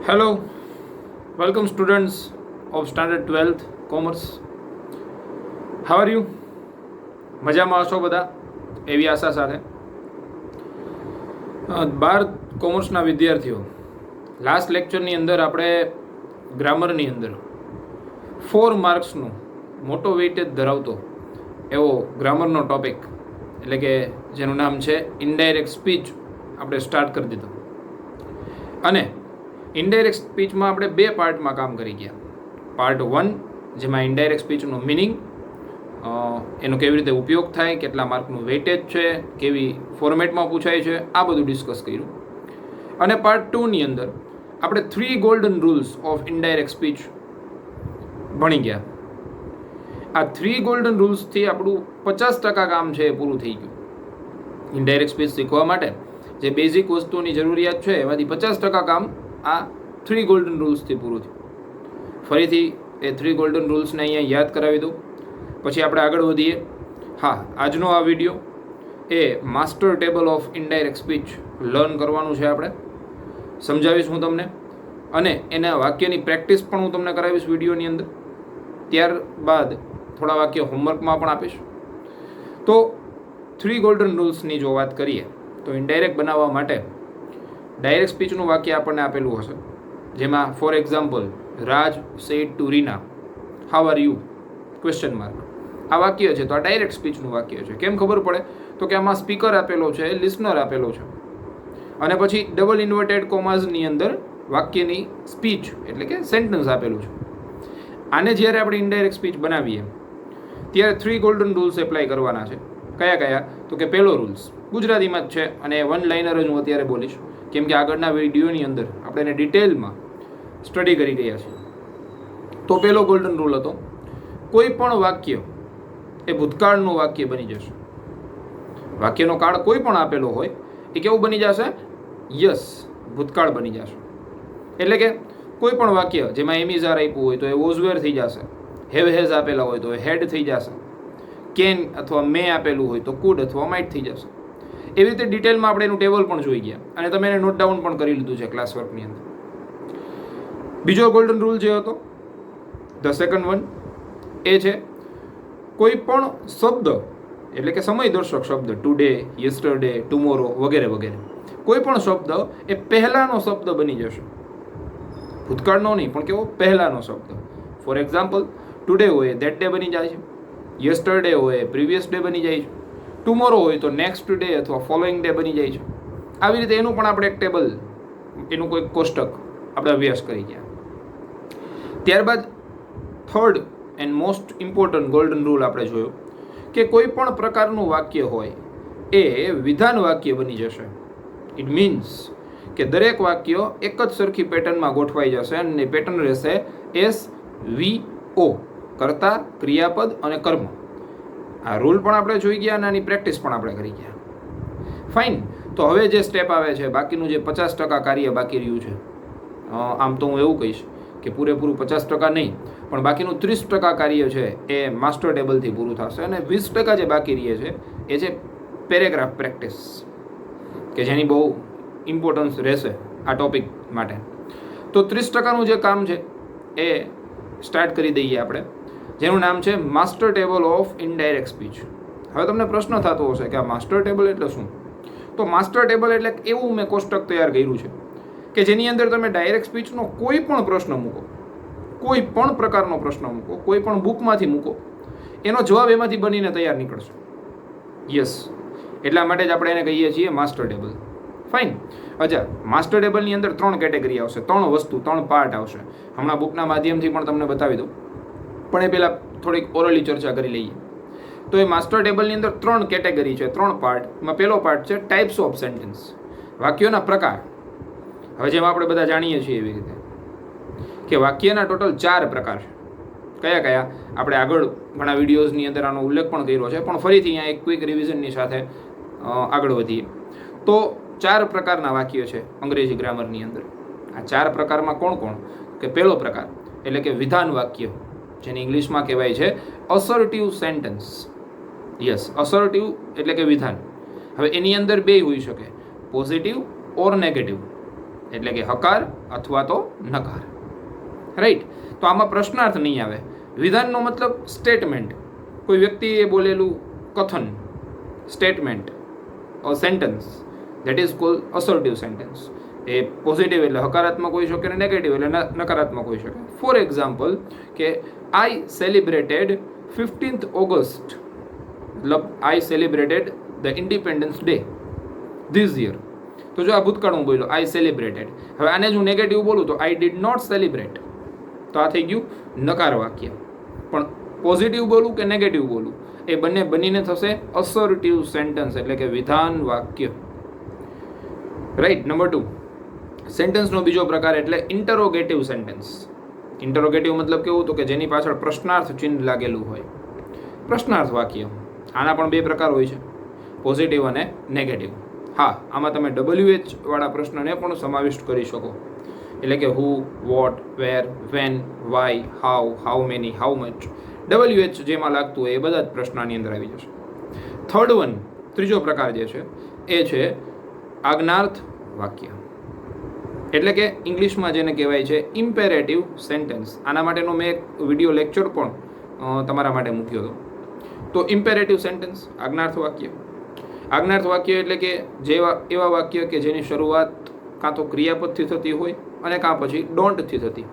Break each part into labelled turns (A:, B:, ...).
A: Hello, welcome students of standard 12th commerce. How are you? મજામાં હશો બધા એવી આશા સાથે. 12 કોમર્સના વિદ્યાર્થીઓ, લાસ્ટ લેક્ચરની અંદર આપણે ગ્રામરની અંદર 4 માર્ક્સનો મોટો વેઇટેજ ધરાવતો એવો ગ્રામરનો ટોપિક એટલે કે જેનું નામ છે ઇનડાયરેક્ટ સ્પીચ આપણે સ્ટાર્ટ કરી દીધો. અને ઇનડાયરેક્ટ સ્પીચમાં આપણે 2 પાર્ટમાં કામ કરી ગયા. પાર્ટ 1 જેમાં ઇનડાયરેક્ટ સ્પીચનો મિનિંગ, એનો કેવી રીતે ઉપયોગ થાય, કેટલા માર્કનું વેઇટેજ છે, કેવી ફોર્મેટમાં પૂછાય છે, આ બધું ડિસ્કસ કર્યું. અને પાર્ટ 2ની અંદર આપણે 3 golden rules of indirect speech ભણી ગયા. આ 3 ગોલ્ડન રૂલ્સથી આપણું 50% કામ છે એ પૂરું થઈ ગયું. ઇનડાયરેક્ટ સ્પીચ શીખવા માટે જે બેઝિક વસ્તુની જરૂરિયાત છે એમાંથી 50% કામ આ 3 ગોલ્ડન રૂલ્સથી પૂરું થયું. ફરીથી એ 3 ગોલ્ડન રૂલ્સને અહીંયા યાદ કરાવી દઉં, પછી આપણે આગળ વધીએ. હા, આજનો આ video A master table of indirect speech learn કરવાનું છે. આપણે સમજાવીશ હું તમને, અને એના વાક્યની પ્રેક્ટિસ પણ હું તમને કરાવીશ વિડીયોની અંદર. ત્યારબાદ થોડા વાક્ય હોમવર્કમાં પણ આપીશ. તો 3 ગોલ્ડન રૂલ્સની જો વાત કરીએ તો ઇનડાયરેક્ટ બનાવવા માટે ડાયરેક્ટ સ્પીચનું વાક્ય આપણને આપેલું હશે, જેમાં for example Raj said to Reena how are you question mark. આ વાક્ય છે તો આ ડાયરેક્ટ સ્પીચનું વાક્ય છે. કેમ ખબર પડે તો કે આમાં સ્પીકર આપેલો છે, લિસનર આપેલો છે, અને પછી ડબલ ઇન્વર્ટેડ કોમાઝની અંદર વાક્યની સ્પીચ એટલે કે સેન્ટન્સ આપેલું છે. આને જ્યારે આપણે ઇનડાયરેક્ટ સ્પીચ બનાવીએ ત્યારે 3 ગોલ્ડન રૂલ્સ એપ્લાય કરવાના છે. કયા કયા? તો કે પહેલો રૂલ્સ ગુજરાતીમાં જ છે અને 1 લાઇનર જ હું અત્યારે બોલીશ, કેમ કે આગળના વિડીયોની અંદર આપણે એને ડિટેલમાં સ્ટડી કરી ગયા છીએ. તો પહેલો ગોલ્ડન રૂલ હતો, કોઈ પણ વાક્ય એ ભૂતકાળનું વાક્ય બની જશે. વાક્યનો કાળ કોઈ પણ આપેલો હોય એ કેવું બની જશે? યસ, ભૂતકાળ બની જશે. એટલે કે કોઈ પણ વાક્ય જેમાં એમિઝાર આપ્યું હોય તો એ વોઝવેર થઈ જશે, હેવ હેઝ આપેલા હોય તો એ હેડ થઈ જશે, કેન અથવા મે આપેલું હોય તો કુડ અથવા માઇટ થઈ જશે. એવી રીતે ડિટેલમાં આપણે એનું ટેબલ પણ જોઈ ગયા અને તમે એને નોટ ડાઉન પણ કરી લીધું છે ક્લાસ વર્કની અંદર. બીજો ગોલ્ડન રૂલ જે હતો, ધ સેકન્ડ વન, એ છે કોઈ પણ શબ્દ એટલે કે સમયદર્શક શબ્દ, ટુડે, યસ્ટરડે, ટુમોરો વગેરે વગેરે, કોઈ પણ શબ્દ એ પહેલાનો શબ્દ બની જશે. ભૂતકાળનો નહીં, પણ કેવો? પહેલાનો શબ્દ. ફોર એક્ઝામ્પલ ટુડે હોય દેટ ડે બની જાય છે, યસ્ટરડે હોય પ્રીવિયસ ડે બની જાય છે, ટુમોરો હોય તો નેક્સ્ટ ડે અથવા ફોલોઈંગ ડે બની જાય છે. આવી રીતે એનું પણ આપણે એક ટેબલ, એનું કોઈ કોષ્ટક આપણે અભ્યાસ કરી ગયા. ત્યારબાદ third and most important golden rule આપણે જોયો કે કોઈ પણ પ્રકારનું વાક્ય હોય એ વિધાન વાક્ય બની જશે. ઇટ મીન્સ કે દરેક વાક્ય એક જ સરખી પેટર્નમાં ગોઠવાઈ જશે અને પેટર્ન રહેશે SVO, કર્તા, ક્રિયાપદ અને કર્મ. આ રૂલ પણ આપણે જોઈ ગયા અને આની પ્રેક્ટિસ પણ આપણે કરી ગયા. ફાઇન. તો હવે જે સ્ટેપ આવે છે, બાકીનું જે 50% કાર્ય બાકી રહ્યું છે, આમ તો હું એવું કહીશ કે પૂરેપૂરું 50% નહીં, પણ બાકીનું 30% કાર્ય છે એ માસ્ટર ટેબલથી પૂરું થશે, અને 20% જે બાકી રહે છે એ છે પેરેગ્રાફ પ્રેક્ટિસ, કે જેની બહુ ઇમ્પોર્ટન્સ રહેશે આ ટોપિક માટે. તો 30%નું જે કામ છે એ સ્ટાર્ટ કરી દઈએ આપણે, જેનું નામ છે master table of indirect speech. હવે તમને પ્રશ્ન થતો હશે કે આ માસ્ટર ટેબલ એટલે શું? તો માસ્ટર ટેબલ એટલે એવું મેં કોષ્ટક તૈયાર કર્યું છે કે જેની અંદર તમે ડાયરેક્ટ સ્પીચનો કોઈ પણ પ્રશ્ન મૂકો, કોઈ પણ પ્રકારનો પ્રશ્ન મૂકો, કોઈ પણ બુકમાંથી મૂકો, એનો જવાબ એમાંથી બનીને તૈયાર નીકળશે. યસ, એટલા માટે જ આપણે એને કહીએ છીએ માસ્ટર ટેબલ. ફાઇન. અચ્છા, માસ્ટર ટેબલની અંદર 3 કેટેગરી આવશે, 3 વસ્તુ, 3 પાર્ટ આવશે. હમણાં બુકના માધ્યમથી પણ તમને બતાવી દઉં, પણ એ પહેલાં થોડીક ઓરલી ચર્ચા કરી લઈએ. તો એ માસ્ટર ટેબલની અંદર 3 કેટેગરી છે, 3 પાર્ટ. એમાં પહેલો પાર્ટ છે ટાઈપ્સ ઓફ સેન્ટેન્સ, વાક્યોના પ્રકાર. હવે જેમ આપણે બધા જાણીએ છીએ એવી રીતે કે વાક્યના ટોટલ 4 પ્રકાર છે. કયા કયા? આપણે આગળ ઘણા વિડીયોઝની અંદર આનો ઉલ્લેખ પણ કર્યો છે, પણ ફરીથી અહીંયા એક ક્વિક રિવિઝનની સાથે આગળ વધીએ. તો 4 પ્રકારના વાક્ય છે અંગ્રેજી ગ્રામરની અંદર. આ 4 પ્રકારમાં કોણ કોણ? કે પહેલો પ્રકાર એટલે કે વિધાન વાક્ય, જેને ઇંગ્લિશમાં કહેવાય છે અસર્ટિવ સેન્ટેન્સ. યસ, અસર્ટિવ એટલે કે વિધાન. હવે એની અંદર 2 હોઈ શકે, પોઝિટિવ ઓર નેગેટિવ. એટલે કે હકાર અથવા તો નકાર. રાઈટ. તો આમાં પ્રશ્નાર્થ નહીં આવે. વિધાનનો મતલબ સ્ટેટમેન્ટ, કોઈ વ્યક્તિએ બોલેલું કથન, statement, a sentence, that is called assertive sentence. એ પોઝિટિવ એટલે હકારાત્મક હોઈ શકે અને નેગેટિવ એટલે નકારાત્મક હોઈ શકે. ફોર એક્ઝામ્પલ કે આઈ સેલિબ્રેટેડ 15th ઓગસ્ટ, મતલબ I celebrated the Independence Day this year. તો જો આ ભૂતકાળ હું બોલ્યો આઈ સેલિબ્રેટેડ, હવે આને જો નેગેટિવ બોલું તો આઈ ડીડ નોટ સેલિબ્રેટ, તો આ થઈ ગયું નકાર વાક્ય. પણ પોઝિટિવ બોલું કે નેગેટિવ બોલું એ બંને બનીને થશે અસર્ટિવ સેન્ટેન્સ એટલે કે વિધાન વાક્ય. રાઈટ. નંબર 2, સેન્ટેન્સનો બીજો પ્રકાર એટલે ઇન્ટરોગેટિવ સેન્ટેન્સ. ઇન્ટરોગેટિવ મતલબ કેવું, તો કે જેની પાછળ પ્રશ્નાર્થ ચિહ્ન લાગેલું હોય, પ્રશ્નાર્થ વાક્ય. આના પણ બે પ્રકાર હોય છે, પોઝિટિવ અને નેગેટિવ. હા, આમાં તમે WH વાળા પ્રશ્નને પણ સમાવિષ્ટ કરી શકો, એટલે કે who, what, where, when, why, how many, how much. WH જેમાં લાગતું હોય એ બધા જ પ્રશ્નની અંદર આવી જશે. થર્ડ વન, ત્રીજો પ્રકાર જે છે એ છે આજ્ઞાર્થ વાક્ય, એટલે કે ઇંગ્લિશમાં જેને કહેવાય છે ઇમ્પેરેટિવ સેન્ટેન્સ. આના માટેનો મેં એક વિડીયો લેક્ચર પણ તમારા માટે મૂક્યો હતો. તો ઇમ્પેરેટિવ સેન્ટેન્સ, આજ્ઞાર્થ વાક્ય. આજ્ઞાર્થ વાક્ય એટલે કે એવા વાક્ય કે જેની શરૂઆત કાં તો ક્રિયાપદથી થતી હોય અને કાં પછી ડોન્ટથી થતી,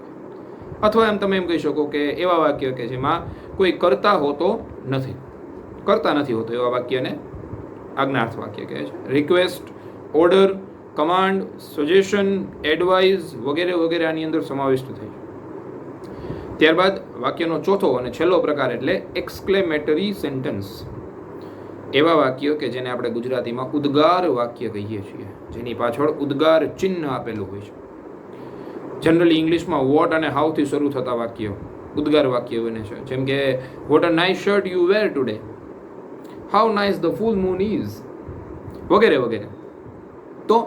A: અથવા એમ તમે એમ કહી શકો કે એવા વાક્ય કે જેમાં કોઈ કરતા હોતો નથી, કરતા નથી હોતો એવા વાક્યને આજ્ઞાર્થ વાક્ય કહે છે. Request, order, command, suggestion, advise વગેરે વગેરે આની અંદર સમાવિષ્ટ થાય છે. ત્યારબાદ વાક્યનો ચોથો અને છેલ્લો પ્રકાર એટલે એક્સક્લેમેટરી સેન્ટેન્સ. એવા વાક્યો કે જેને આપણે ગુજરાતીમાં ઉદ્ગાર વાક્ય કહીએ છીએ, જેની પાછળ ઉદ્ગાર ચિહ્ન આપેલું હોય છે. જનરલી ઇંગ્લિશમાં વોટ અને હાઉથી શરૂ થતા વાક્યો ઉદ્ગાર વાક્ય બને છે. જેમ કે vote a nice shirt you were today, how nice the full moon is, વગેરે વગેરે. તો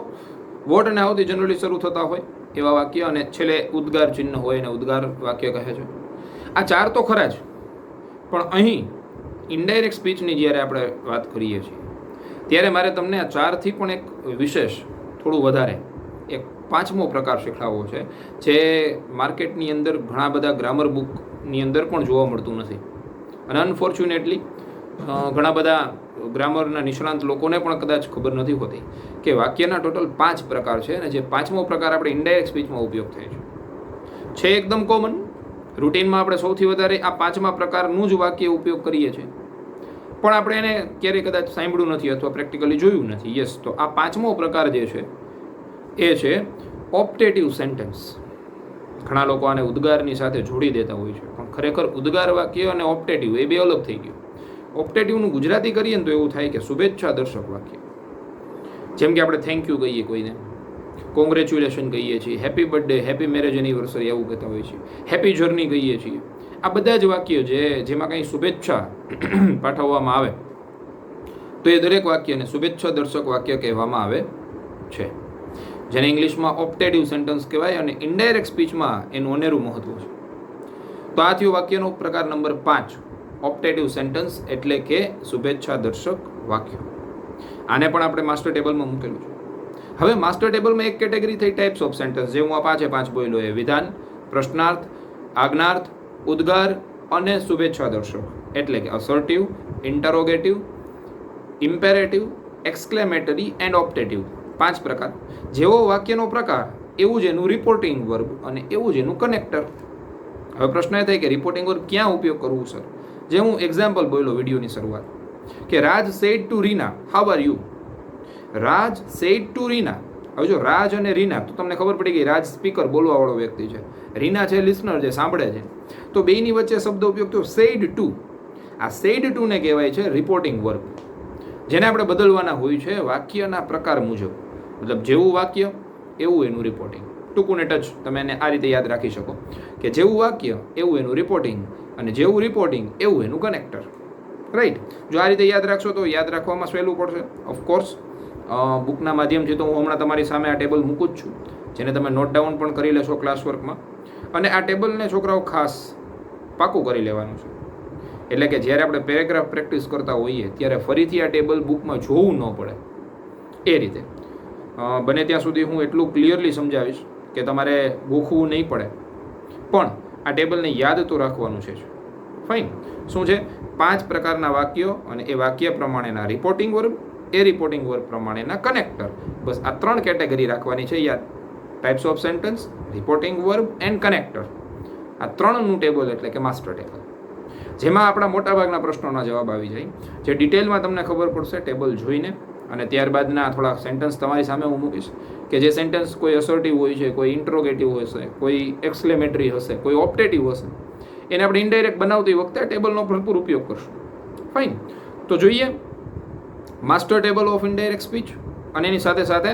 A: વોટ અને હાઉથી જનરલી શરૂ થતા હોય એવા વાક્ય અને છેલ્લે ઉદ્ગાર ચિહ્ન હોય એને ઉદ્ગાર વાક્ય કહે છે. આ ચાર તો ખરા જ, પણ અહીં ઇનડાયરેક્ટ સ્પીચની જ્યારે આપણે વાત કરીએ છીએ ત્યારે મારે તમને આ ચારથી પણ એક વિશેષ, થોડું વધારે એક પાંચમો પ્રકાર શીખવાડવો છે, જે માર્કેટની અંદર ઘણા બધા ગ્રામર બુકની અંદર પણ જોવા મળતું નથી. અને અનફોર્ચ્યુનેટલી ઘણા બધા ગ્રામરના નિષ્ણાંત લોકોને પણ કદાચ ખબર નથી હોતી કે વાક્યના ટોટલ 5 પ્રકાર છે અને જે પાંચમો પ્રકાર આપણે ઇનડાયરેક્ટ સ્પીચમાં ઉપયોગ થાય છે એકદમ કોમન. રૂટીનમાં આપણે સૌથી વધારે આ 5મા પ્રકારનું જ વાક્ય ઉપયોગ કરીએ છીએ, પણ આપણે એને ક્યારેય કદાચ સાંભળ્યું નથી અથવા પ્રેક્ટિકલી જોયું નથી. યસ, તો આ 5મો પ્રકાર જે છે એ છે ઓપ્ટેટિવ સેન્ટેન્સ. ઘણા લોકો આને ઉદ્ગારની સાથે જોડી દેતા હોય છે, પણ ખરેખર ઉદ્ગાર વાક્ય અને ઓપ્ટેટિવ એ બે અલગ થઈ ગયું. ઓપ્ટેટિવનું ગુજરાતી કરીએ ને તો એવું થાય કે શુભેચ્છા દર્શક વાક્ય. જેમ કે આપણે થેન્ક યુ કહીએ કોઈને, કોંગ્રેચ્યુલેશન કહીએ છીએ, happy birthday, happy marriage anniversary એવું કહેતા હોય છે, હેપી જર્ની કહીએ છીએ. આ બધા જ વાક્ય જેમાં કંઈ શુભેચ્છા પાઠવવામાં આવે તો એ દરેક વાક્યને શુભેચ્છા દર્શક વાક્ય કહેવામાં આવે છે, જેને ઇંગ્લિશમાં ઓપ્ટેટિવ સેન્ટેન્સ કહેવાય અને ઇનડાયરેક્ટ સ્પીચમાં એનું અનેરું મહત્વ છે. તો આ થયો વાક્યનો પ્રકાર નંબર 5, ઓપ્ટેટિવ સેન્ટેન્સ એટલે કે શુભેચ્છા દર્શક વાક્ય. આને પણ આપણે માસ્ટર ટેબલમાં મૂકેલું છે. હવે માસ્ટર ટેબલમાં એક કેટેગરી થઈ ટાઈપ્સ ઓફ સેન્ટેન્સ, જે હું આ 5 બોલ્યો એ વિધાન, પ્રશ્નાર્થ, આજ્ઞાર્થ, ઉદ્ગાર અને શુભેચ્છા દર્શક, એટલે કે અસર્ટિવ, ઇન્ટરોગેટિવ, ઇમ્પેરેટિવ, એક્સક્લેમેટરી એન્ડ ઓપ્ટેટિવ. 5 પ્રકાર. જેવો વાક્યનો પ્રકાર એવું જ એનું રિપોર્ટિંગ વર્બ અને એવું જ એનું કનેક્ટર. હવે પ્રશ્ન એ થાય કે રિપોર્ટિંગ વર્બ ક્યાં ઉપયોગ કરવું સર? જે હું એક્ઝામ્પલ બોલ્યો વિડીયોની શરૂઆત કે Raj said to Reena how are you. Raj said to Reena. હવે જો રાજ અને રીના તો તમને ખબર પડી ગઈ, રાજ સ્પીકર બોલવા વાળો વ્યક્તિ છે, રીના છે લિસનર જે સાંભળે છે. તો બેની વચ્ચે શબ્દ ઉપયોગ થયો સેડ ટુ. આ સેડ ટુ ને કહેવાય છે રિપોર્ટિંગ વર્બ, જેને આપણે બદલવાના હોય છે વાક્યના પ્રકાર મુજબ. મતલબ જેવું વાક્ય એવું એનું રિપોર્ટિંગ. ટૂંકું ને ટચ તમે એને આ રીતે યાદ રાખી શકો કે જેવું વાક્ય એવું એનું રિપોર્ટિંગ અને જેવું રિપોર્ટિંગ એવું એનું કનેક્ટર. રાઈટ. જો આ રીતે યાદ રાખશો તો યાદ રાખવામાં સહેલું પડશે. ઓફકોર્સ બુકના માધ્યમથી તો હું હમણાં તમારી સામે આ ટેબલ મૂકું જ છું, જેને તમે નોટ ડાઉન પણ કરી લેશો ક્લાસ વર્કમાં. અને આ ટેબલને છોકરાઓ ખાસ પાકું કરી લેવાનું છે, એટલે કે જ્યારે આપણે પેરેગ્રાફ પ્રેક્ટિસ કરતા હોઈએ ત્યારે ફરીથી આ ટેબલ બુકમાં જોવું ન પડે એ રીતે. બને ત્યાં સુધી હું એટલું ક્લિયરલી સમજાવીશ કે તમારે ગોખવું નહીં પડે, પણ આ ટેબલને યાદ તો રાખવાનું છે. ફાઇન. શું છે? 5 પ્રકારના વાક્યો અને એ વાક્ય પ્રમાણેના રિપોર્ટિંગ વર્બ, એ રિપોર્ટિંગ વર્બ પ્રમાણેના કનેક્ટર. બસ આ 3 કેટેગરી રાખવાની છે યાદ. Types of sentence, reporting verb and connector. આ 3નું ટેબલ એટલે કે માસ્ટર ટેબલ, જેમાં આપણા મોટાભાગના પ્રશ્નોના જવાબ આવી જાય. જે ડિટેલમાં તમને ખબર પડશે ટેબલ જોઈને, અને ત્યારબાદના થોડાક સેન્ટન્સ તમારી સામે હું મૂકીશ કે જે સેન્ટન્સ કોઈ અસર્ટિવ હોય છે, કોઈ ઇન્ટ્રોગેટિવ હશે, કોઈ એક્સક્લેમેટરી હશે, કોઈ ઓપ્ટેટિવ હશે, એને આપણે ઇનડાયરેક્ટ બનાવતી વખતે ટેબલનો ભરપૂર ઉપયોગ કરશું. ફાઇન. તો જોઈએ master table of indirect speech અને એની સાથે સાથે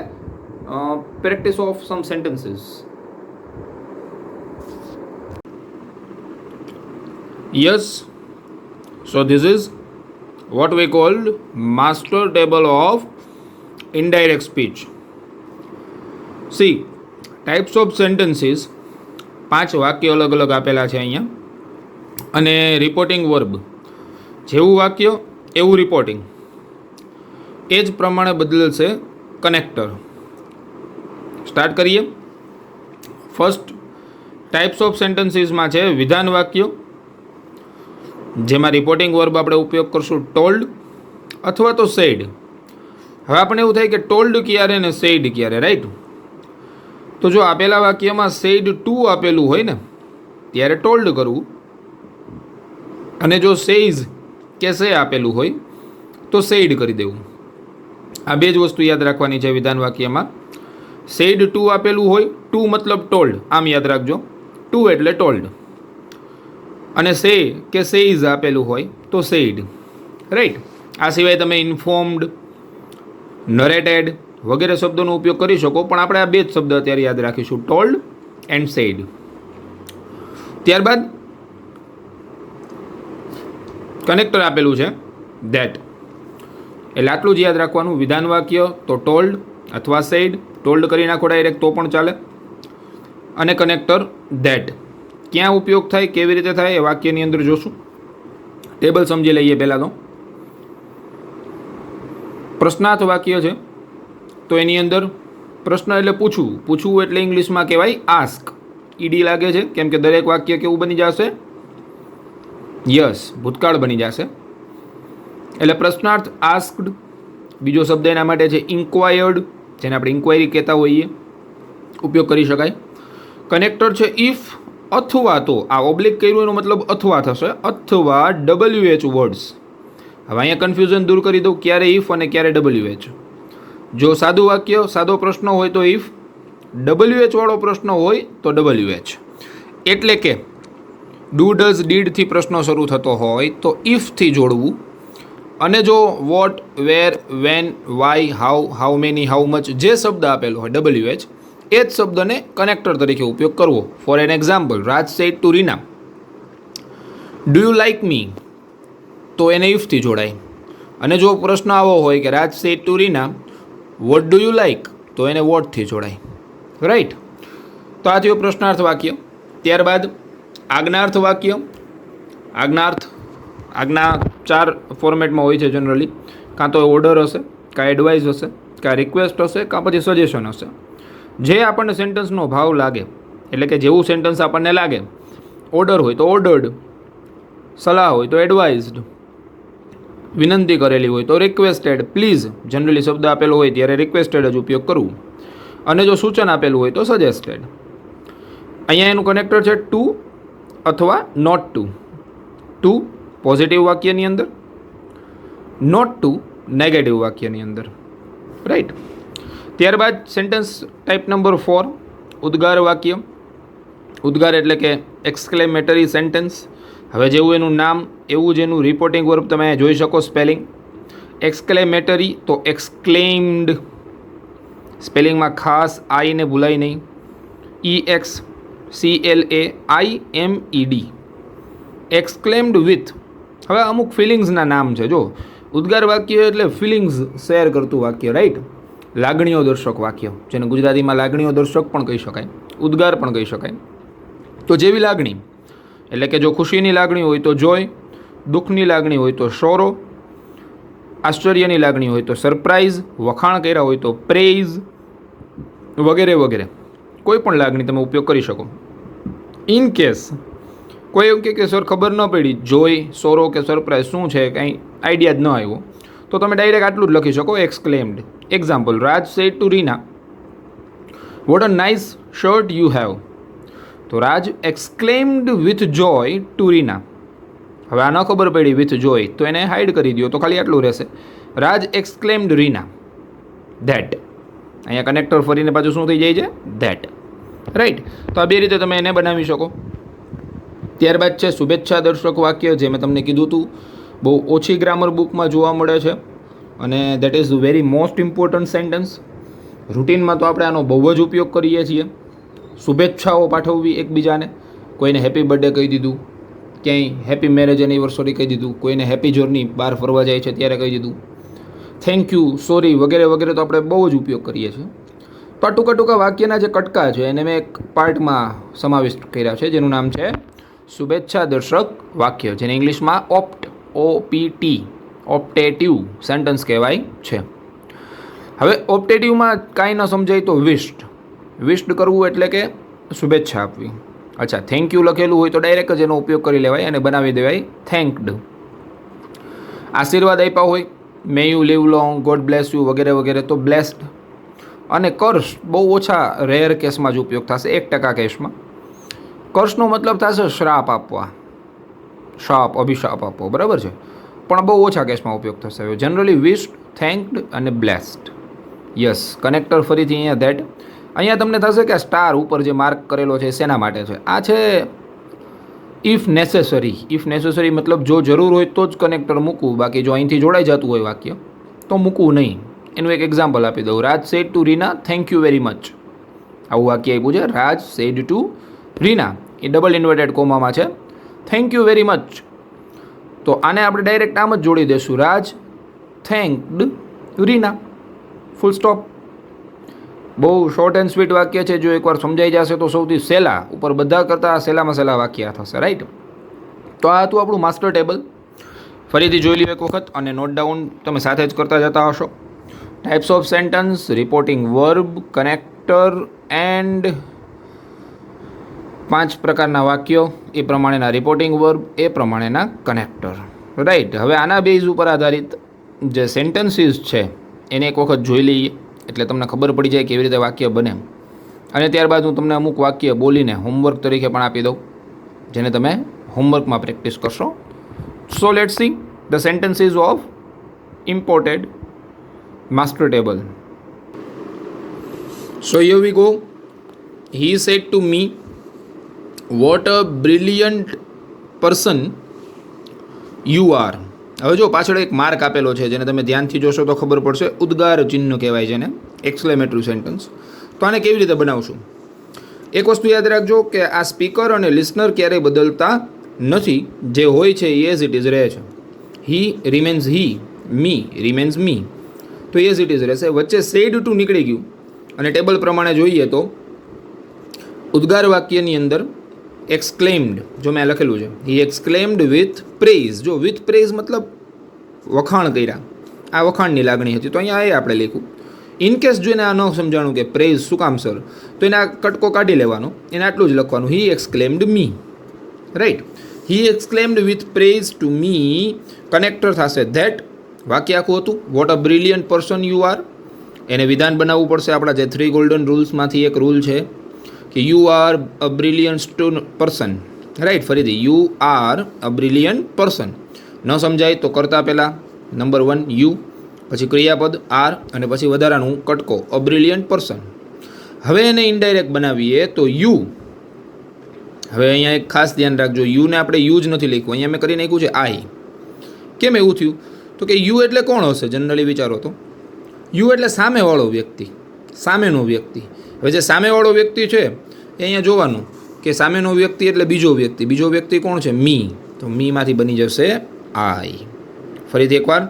A: practice of sum sentences. Yes, so this is what we called master table of indirect speech. See, types of sentences, 5 વાક્યો અલગ અલગ આપેલા છે અહીંયા, અને રિપોર્ટિંગ વર્બ, જેવું વાક્ય એવું રિપોર્ટિંગ, એ જ પ્રમાણે બદલશે કનેક્ટર. સ્ટાર્ટ કરીએ. ફર્સ્ટ ટાઈપ્સ ઓફ સેન્ટેન્સીસમાં છે વિધાન વાક્યો, જેમાં રિપોર્ટિંગ વર્બ આપણે ઉપયોગ કરશું ટોલ્ડ અથવા તો સેડ. હવે આપણને એવું થાય કે ટોલ્ડ ક્યારે ને સેડ ક્યારે, રાઈટ? તો જો આપેલા વાક્યમાં સેડ ટુ આપેલું હોય ને ત્યારે ટોલ્ડ કરવું, અને જો સેઇઝ કે સે આપેલું હોય તો સેડ કરી દેવું. આ બે જ વસ્તુ યાદ રાખવાની છે વિધાન વાક્યમાં. સેડ ટુ આપેલું હોય, ટુ મતલબ ટોલ્ડ, આમ યાદ રાખજો. ટુ એટલે ટોલ્ડ, અને સે કે સેઇઝ આપેલું હોય તો સેઇડ, રાઈટ? આ સિવાય તમે ઇન્ફોર્મ્ડ, નરેટેડ વગેરે શબ્દોનો ઉપયોગ કરી શકો, પણ આપણે આ બે જ શબ્દ અત્યારે યાદ રાખીશું, ટોલ્ડ એન્ડ સેઇડ. ત્યારબાદ કનેક્ટર આપેલું છે ધેટ, એટલે આટલું જ યાદ રાખવાનું. વિધાન વાક્ય તો ટોલ્ડ અથવા સેઇડ, ટોલ્ડ કરી નાખો ડાયરેક્ટ તો પણ ચાલે, અને કનેક્ટર ધેટ. ક્યાં ઉપયોગ થાય, કેવી રીતે થાય, એ વાક્યની અંદર જોશું. ટેબલ સમજી લઈએ પહેલાં તો. પ્રશ્નાર્થ વાક્ય છે તો એની અંદર પ્રશ્ન એટલે પૂછવું. પૂછવું એટલે ઇંગ્લિશમાં કહેવાય આસ્ક. ઈડી લાગે છે કેમ કે દરેક વાક્ય કેવું બની જશે? યસ, ભૂતકાળ બની જશે. એટલે પ્રશ્નાર્થ આસ્કડ. બીજો શબ્દ એના માટે છે ઇન્ક્વાયર્ડ, જેને આપણે ઇન્ક્વાયરી કહેતા હોઈએ, ઉપયોગ કરી શકાય. કનેક્ટર છે ઇફ અથવા તો. આ ઓબ્લિક કર્યું એનો મતલબ અથવા થશે, અથવા WH વર્ડ્સ. હવે અહીંયા કન્ફ્યુઝન દૂર કરી દઉં, ક્યારે ઇફ અને ક્યારે WH. જો સાદું વાક્ય, સાદો પ્રશ્ન હોય તો ઇફ, WH વાળો પ્રશ્ન હોય તો WH. એટલે કે ડુ ડઝ ડીડથી પ્રશ્ન શરૂ થતો હોય તો ઇફથી જોડવું, અને જો what, where, when, why, how many, how much જે શબ્દ આપેલો હોય WH, એ જ શબ્દને કનેક્ટર તરીકે ઉપયોગ કરવો. For an example, Raj said to Reena do you like me, તો એને ઇફથી જોડાય. અને જો પ્રશ્ન આવો હોય કે Raj said to Reena what do you like, તો એને વોટથી જોડાય, રાઈટ? તો આ થયો પ્રશ્નાર્થ વાક્ય. ત્યારબાદ આજ્ઞાર્થ વાક્ય. આજ્ઞા 4 ફોર્મેટમાં હોય છે જનરલી. કાં તો ઓર્ડર હશે, કાં એડવાઇસ હશે, કાં રિક્વેસ્ટ હશે, કાં પછી સજેશન હશે. જે આપણને સેન્ટન્સનો ભાવ લાગે, એટલે કે જેવું સેન્ટન્સ આપણને લાગે, ઓર્ડર હોય તો ઓર્ડર્ડ, સલાહ હોય તો એડવાઇઝડ, વિનંતી કરેલી હોય તો રિક્વેસ્ટેડ, પ્લીઝ જનરલી શબ્દ આપેલો હોય ત્યારે રિક્વેસ્ટેડ જ ઉપયોગ કરવું, અને જો સૂચન આપેલું હોય તો સજેસ્ટેડ. અહીંયા એનું કનેક્ટર છે ટુ અથવા નોટ ટુ. ટુ પોઝિટિવ વાક્યની અંદર, નોટ ટુ નેગેટિવ વાક્યની અંદર, રાઈટ? ત્યારબાદ સેન્ટેન્સ ટાઈપ નંબર 4, ઉદ્ગાર વાક્ય. ઉદ્ગાર એટલે કે એક્સક્લેમેટરી સેન્ટેન્સ. હવે જેવું એનું નામ એવું જ એનું રિપોર્ટિંગ વર્બ તમે જોઈ શકો સ્પેલિંગ. એક્સક્લેમેટરી તો એક્સક્લેમ્ડ, સ્પેલિંગમાં ખાસ આઈને ભૂલાય નહીં, EXCLAIMED, એક્સક્લેમ્ડ વિથ. હવે અમુક ફિલિંગ્સના નામ છે. જો ઉદ્ગાર વાક્ય એટલે ફિલિંગ્સ શેર કરતું વાક્ય, રાઈટ? લાગણીઓ દર્શક વાક્ય, જેને ગુજરાતીમાં લાગણીઓ દર્શક પણ કહી શકાય, ઉદ્ગાર પણ કહી શકાય. તો જેવી લાગણી એટલે કે જો ખુશીની લાગણી હોય તો જોય, દુઃખની લાગણી હોય તો સોરો, આશ્ચર્યની લાગણી હોય તો સરપ્રાઇઝ, વખાણ કર્યા હોય તો પ્રેઇઝ, વગેરે વગેરે કોઈ પણ લાગણી તમે ઉપયોગ કરી શકો. ઇન કેસ કોઈ એવું કે સર ખબર ન પડી, જોય, સોરો કે સરપ્રાઈઝ શું છે કંઈ આઈડિયા જ ન આવ્યો, તો તમે ડાયરેક્ટ આટલું જ લખી શકો, exclaimed. Example, Raj said to Reena, what a nice shirt you have. તો Raj exclaimed with joy to Reena. હવે આ ન ખબર પડી વિથ જોય તો એને હાઇડ કરી દો, તો ખાલી આટલું રહેશે, રાજ એક્સક્લેમ્ડ રીના ધેટ. અહીંયા કનેક્ટર ફરીને પાછું શું થઈ જાય છે, ધેટ. રાઈટ. તો આ બે રીતે તમે એને બનાવી શકો. ત્યારબાદ છે શુભેચ્છા દર્શક વાક્ય, જે મેં તમને કીધું હતું બહુ ઓછી ગ્રામર બુકમાં જોવા મળે છે, અને that is very most important sentence. રૂટીનમાં તો આપણે આનો બહુ જ ઉપયોગ કરીએ છીએ. શુભેચ્છાઓ પાઠવવી એકબીજાને, કોઈને હેપી બર્થડે કહી દીધું, ક્યાંય હેપી મેરેજ એનિવર્સરી કહી દીધું, કોઈને હેપી જર્ની બહાર ફરવા જાય છે ત્યારે કહી દીધું, થેન્ક યુ, સોરી વગેરે વગેરે તો આપણે બહુ જ ઉપયોગ કરીએ છીએ. તો આ ટૂંકા ટૂંકા વાક્યના જે કટકા છે એને મેં એક પાર્ટમાં સમાવિષ્ટ કર્યા છે, જેનું નામ છે શુભેચ્છા દર્શક વાક્ય, જેને ઇંગ્લિશમાં OPT ઓપ્ટેટિવ સેન્ટન્સ કહેવાય છે. હવે ઓપ્ટેટિવમાં કાંઈ ન સમજાય તો વિશ્ડ કરવું એટલે કે શુભેચ્છા આપવી. અચ્છા, થેન્ક યુ લખેલું હોય તો ડાયરેક્ટ જ એનો ઉપયોગ કરી લેવાય અને બનાવી દેવાય થેન્કડ. આશીર્વાદ આપ્યા હોય, may you live long, God bless you વગેરે વગેરે, તો બ્લેસ્ડ. અને કર્સ બહુ ઓછા રેર કેસમાં જ ઉપયોગ થશે, 1% કેસમાં. કર્સનો મતલબ થશે શ્રાપ આપવા, શાપ, અભિશાપ આપવો, બરાબર છે, પણ બહુ ઓછા કેસમાં ઉપયોગ થશે. જનરલી વિશ્ડ, થેન્કડ અને બ્લેસ્ડ. યસ, કનેક્ટર ફરીથી અહીંયા ધેટ. અહીંયા તમને થશે કે સ્ટાર ઉપર જે માર્ક કરેલો છે શેના માટે છે, આ છે ઇફ નેસેસરી. ઇફ નેસેસરી મતલબ જો જરૂર હોય તો જ કનેક્ટર મૂકવું, બાકી જો અહીંથી જોડાઈ જતું હોય વાક્ય તો મૂકવું નહીં. એનું એક એક્ઝામ્પલ આપી દઉં, Raj said to Reena thank you very much. આવું વાક્ય આપ્યું છે, રાજ સેડ ટુ રીના, એ ડબલ ઇન્વર્ટેડ કોમામાં છે, થેન્ક યુ વેરી મચ. તો આને આપણે ડાયરેક્ટ આમ જ જોડી દઈશું, રાજ થેન્કડ રીના, ફૂલ સ્ટોપ. બહુ શોર્ટ એન્ડ સ્વીટ વાક્ય છે, જો એકવાર સમજાઈ જશે તો સૌથી સહેલા, ઉપર બધા કરતાં સહેલામાં સહેલા વાક્ય થશે. રાઈટ. તો આ હતું આપણું માસ્ટર ટેબલ. ફરીથી જોઈ લ્યો એક વખત અને નોટ ડાઉન તમે સાથે જ કરતા જતા હશો. Types of sentence, reporting verb, connector and 5 પ્રકારના વાક્યો, એ પ્રમાણેના રિપોર્ટિંગ વર્બ, એ પ્રમાણેના કનેક્ટર. રાઈટ. હવે આના બેઝ ઉપર આધારિત જે સેન્ટેન્સીસ છે એને એક વખત જોઈ લઈએ, એટલે તમને ખબર પડી જાય કેવી રીતે વાક્ય બને. અને ત્યારબાદ હું તમને અમુક વાક્ય બોલીને હોમવર્ક તરીકે પણ આપી દઉં, જેને તમે હોમવર્કમાં પ્રેક્ટિસ કરશો. So let's see the sentences of imported master table. So here we go. He said to me, vote a brilliant person you R. હવે જો પાછળ એક માર્ક આપેલો છે, જેને તમે ધ્યાનથી જોશો તો ખબર પડશે, ઉદ્ગાર ચિહ્ન કહેવાય છે ને, એક્સક્લેમેટરી સેન્ટન્સ. તો આને કેવી રીતે બનાવશું? એક વસ્તુ યાદ રાખજો કે આ સ્પીકર અને લિસનર ક્યારેય બદલતા નથી, જે હોય છે એઝ ઇટ ઇઝ રહે છે. હી રિમેન્સ હી, મી રિમેન્સ મી, તો એઝ ઇટ ઇઝ રહેશે. વચ્ચે સેડ ટુ નીકળી ગયું અને ટેબલ પ્રમાણે જોઈએ તો ઉદ્ગાર વાક્યની અંદર એક્સક્લેમ્ડ, જો મેં લખેલું છે, હી એક્સક્લેમ્ડ વિથ પ્રેઝ. જો વિથ પ્રેઝ મતલબ વખાણ કર્યા, આ વખાણની લાગણી હતી, તો અહીંયા એ આપણે લખ્યું. ઇન કેસ જો એને આ ન સમજાણું કે પ્રેઝ શું કામ સર, તો એને આ કટકો કાઢી લેવાનો, એને આટલું જ લખવાનું, he exclaimed me. Right. He exclaimed with praise to me, connector થશે ધેટ. વાક્ય આખું હતું, what a brilliant person you are. એને વિધાન બનાવવું પડશે. આપણા જે 3 ગોલ્ડન રૂલ્સમાંથી એક રૂલ છે કે you are a brilliant person. Right. ફરીથી, you are a brilliant person. ન સમજાય તો કરતાં પહેલાં નંબર 1 યુ, પછી ક્રિયાપદ આર, અને પછી વધારાનું કટકો અ બ્રિલિયન્ટ પર્સન. હવે એને ઇનડાયરેક્ટ બનાવીએ તો યુ. હવે અહીંયા એક ખાસ ધ્યાન રાખજો, યુને આપણે યુ જ નથી લખ્યું, અહીંયા મેં કરી નાખ્યું છે આઈ. કેમ એવું થયું? તો કે યુ એટલે કોણ હશે? જનરલી વિચારો તો યુ એટલે સામેવાળો વ્યક્તિ, સામેનો વ્યક્તિ. હવે જે સામેવાળો વ્યક્તિ છે એ અહીંયા જોવાનું કે સામેનો વ્યક્તિ એટલે બીજો વ્યક્તિ. બીજો વ્યક્તિ કોણ છે? મી. તો મીમાંથી બની જશે આઈ. ફરીથી એકવાર,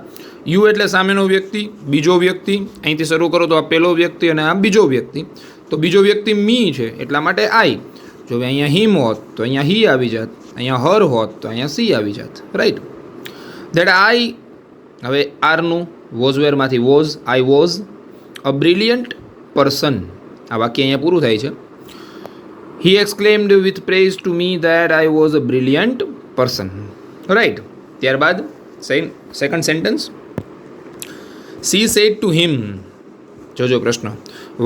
A: યુ એટલે સામેનો વ્યક્તિ, બીજો વ્યક્તિ, અહીંથી શરૂ કરો તો આ પહેલો વ્યક્તિ અને આ બીજો વ્યક્તિ. તો બીજો વ્યક્તિ મી છે એટલા માટે આઈ. જો અહીંયા હિમ હોત તો અહીંયા હી આવી જાત, અહીંયા હર હોત તો અહીંયા સી આવી જાત. રાઈટ. That I. હવે આરનું વોઝવેરમાંથી was, I was a brilliant person. આ વાક્ય અહીંયા પૂરું થાય છે. He exclaimed with praise to me that I was a brilliant person. Right. ત્યારબાદ second sentence. She said to him. જોજો પ્રશ્ન.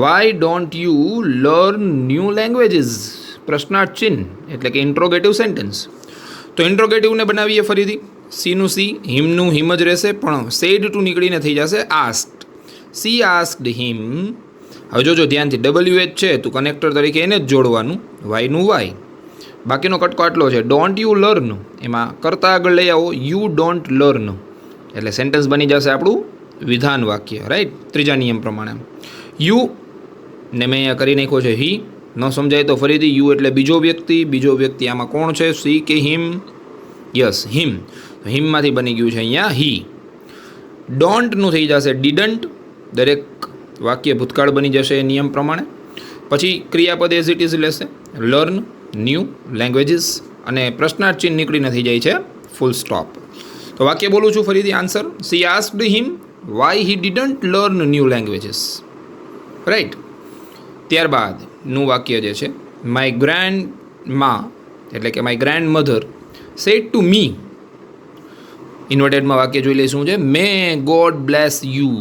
A: Why don't you learn new languages? પ્રશ્નાર્થ ચિહ્ન એટલે કે ઇન્ટ્રોગેટિવ સેન્ટેન્સ. તો ઇન્ટ્રોગેટિવને બનાવીએ ફરીથી. સીનું સી, હિમનું હિમ જ રહેશે, પણ સેડ ટુ નીકળીને થઈ જશે આસ્ક્ડ. સી આસ્ક્ડ હિમ. હવે જોજો ધ્યાનથી, WH છે તો કનેક્ટર તરીકે એને જ જોડવાનું, વાયનું વાય. બાકીનો કટકો આટલો છે. ડોન્ટ યુ લર્ન, એમાં કરતા આગળ લઈ આવો યુ ડોન્ટ લર્ન, એટલે સેન્ટેન્સ બની જશે આપણું વિધાન વાક્ય. રાઈટ. ત્રીજા નિયમ પ્રમાણે યુ ને મેં અહીંયા કરી નાખ્યો છે હી. ન સમજાય તો ફરીથી, યુ એટલે બીજો વ્યક્તિ આમાં કોણ છે? સી કે હિમ? યસ, હિમ. હિમમાંથી બની ગયું છે અહીંયા હી. ડોન્ટનું થઈ જશે ડીડન્ટ. દરેક વાક્ય ભૂતકાળ બની જશે એ નિયમ પ્રમાણે. પછી ક્રિયાપદ એઝ ઇટ ઇઝ લેશે. લર્ન, ન્યૂ લેંગ્વેજીસ, અને પ્રશ્નાર્થ ચિહ્ન નીકળીને થઈ જાય છે ફૂલ સ્ટોપ. તો વાક્ય બોલું છું ફરીથી. Answer. She asked him why he didn't learn new languages. Right. ત્યારબાદનું વાક્ય જે છે, માય ગ્રેન્ડ મા એટલે કે my grandmother said to me. ઇન્વર્ટેડમાં વાક્ય જોઈ લઈશું છે મે ગોડ બ્લેસ યુ.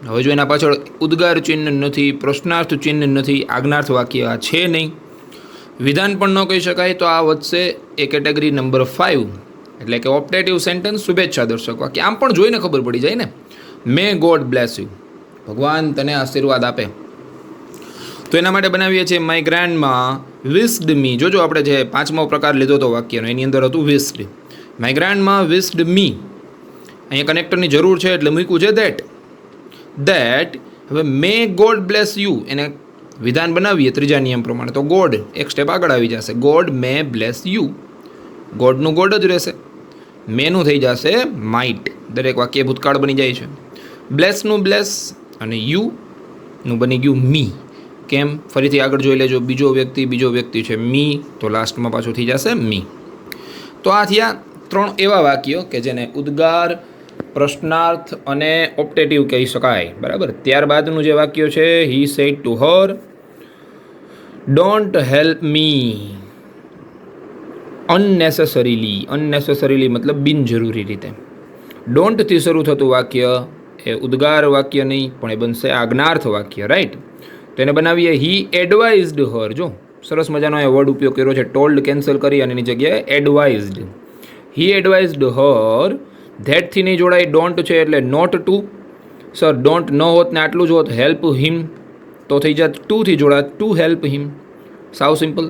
A: હવે જો એના પાછળ ઉદ્ગાર ચિહ્ન નથી, પ્રશ્નાર્થ ચિહ્ન નથી, આજ્ઞાર્થ વાક્ય આ છે નહીં, વિધાન પણ ન કહી શકાય, તો આ વધશે એ કેટેગરી નંબર 5 એટલે કે ઓપ્ટેટિવ સેન્ટેન્સ, શુભેચ્છા દર્શક વાક્ય. આમ પણ જોઈને ખબર પડી જાય ને, મે ગોડ બ્લેસ યુ, ભગવાન તને આશીર્વાદ આપે. તો એના માટે બનાવીએ છીએ માય ગ્રેન્ડમાં વિસ્ડ મી. જોજો આપણે જે 5મો પ્રકાર લીધો હતો વાક્યનો એની અંદર હતું વિસ્ડ. માય ગ્રેન્ડમાં વિસ્ડ મી. અહીંયા કનેક્ટરની જરૂર છે એટલે મૂક્યું છે ધેટ. હવે મે ગોડ બ્લેસ યુ એને વિધાન બનાવીએ ત્રીજા નિયમ પ્રમાણે, તો ગોડ એક સ્ટેપ આગળ આવી જશે. God may bless you. ગોડનું ગોડ જ રહેશે. મેનું થઈ જશે માઇટ. દરેક વાક્ય ભૂતકાળ બની જાય છે. બ્લેસનું બ્લેસ અને યુનું બની ગયું મી. કેમ? ફરીથી આગળ જોઈ લેજો. બીજો વ્યક્તિ છે મી, તો લાસ્ટમાં પાછું થઈ જશે મી. તો આ થયા 3 એવા વાક્યો કે જેને ઉદ્ગાર, પ્રશ્નાર્થ અને ઓપ્ટેટિવ કહી શકાય. બરાબર. ત્યારબાદનું જે વાક્ય છે, he said to her don't help me અનનેસેસરીલી. અનનેસેસરીલી મતલબ બિનજરૂરી રીતે. ડોન્ટથી શરૂ થતું વાક્ય એ ઉદ્ગાર વાક્ય નહીં, પણ એ બનશે આજ્ઞાર્થ વાક્ય. રાઈટ. તો એને બનાવીએ હી એડવાઇઝડ હર. જો સરસ મજાનો એ વર્ડ ઉપયોગ કર્યો છે. ટોલ્ડ કેન્સલ કરી અને એની જગ્યાએ એડવાઇઝડ. હી એડવાઇઝડ હર. ધેટથી નહીં જોડાય, ડોન્ટ છે એટલે નોટ ટુ. સર ડોન્ટ ન હોત ને આટલું જ હોત હેલ્પ હિમ, તો થઈ જાત ટુથી જોડાત ટુ હેલ્પ હિમ. સાવ સિમ્પલ.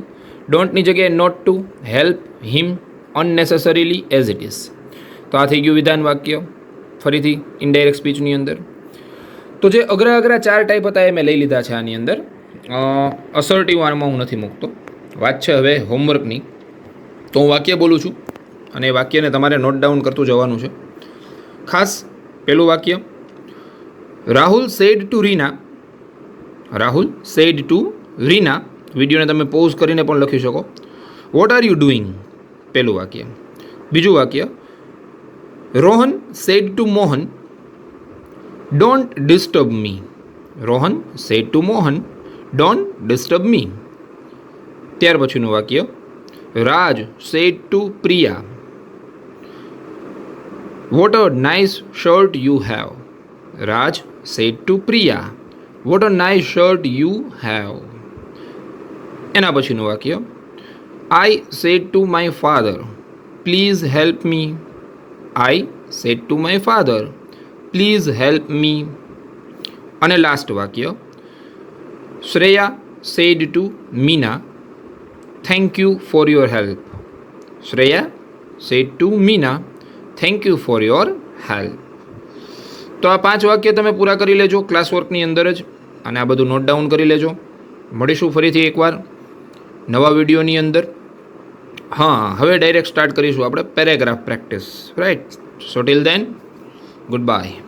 A: ડોન્ટની જગ્યાએ not to, help him unnecessarily as it is. તો આ થઈ ગયું વિધાન વાક્ય. ફરીથી ઇનડાયરેક્ટ સ્પીચની અંદર તો જે અઘરા 4 ટાઈપ હતા એ મેં લઈ લીધા છે આની અંદર. અસર્ટિવ આમાં હું નથી મૂકતો. વાત છે હવે હોમવર્કની. તો હું વાક્ય બોલું છું અને એ વાક્યને તમારે નોટ ડાઉન કરતું જવાનું છે. ખાસ પહેલું વાક્ય, Rahul said to Rina. Rahul said to Rina. વિડીયોને તમે પોઝ કરીને પણ લખી શકો. What are you doing? પહેલું વાક્ય. બીજું વાક્ય, Rohan said to Mohan don't disturb me. Rohan said to Mohan don't disturb me. ત્યાર પછીનું વાક્ય, Raj said to Priya what a nice shirt you have. Raj said to Priya what a nice shirt you have. એના પછીનું વાક્ય, I said to my father please help me. I said to my father please help me. અને last વાક્ય, Shreya said to Meena thank you for your help. Shreya said to Meena thank you for your help. તો આ 5 વાક્ય તમે પૂરા કરી લેજો class વર્કની અંદર જ, અને આ બધું નોટ ડાઉન કરી લેજો. મળીશું ફરીથી એકવાર નવા વિડીયોની અંદર. હા, હવે ડાયરેક્ટ સ્ટાર્ટ કરીશું આપણે પેરેગ્રાફ પ્રેક્ટિસ. રાઈટ. સો ટિલ દેન, ગુડ બાય.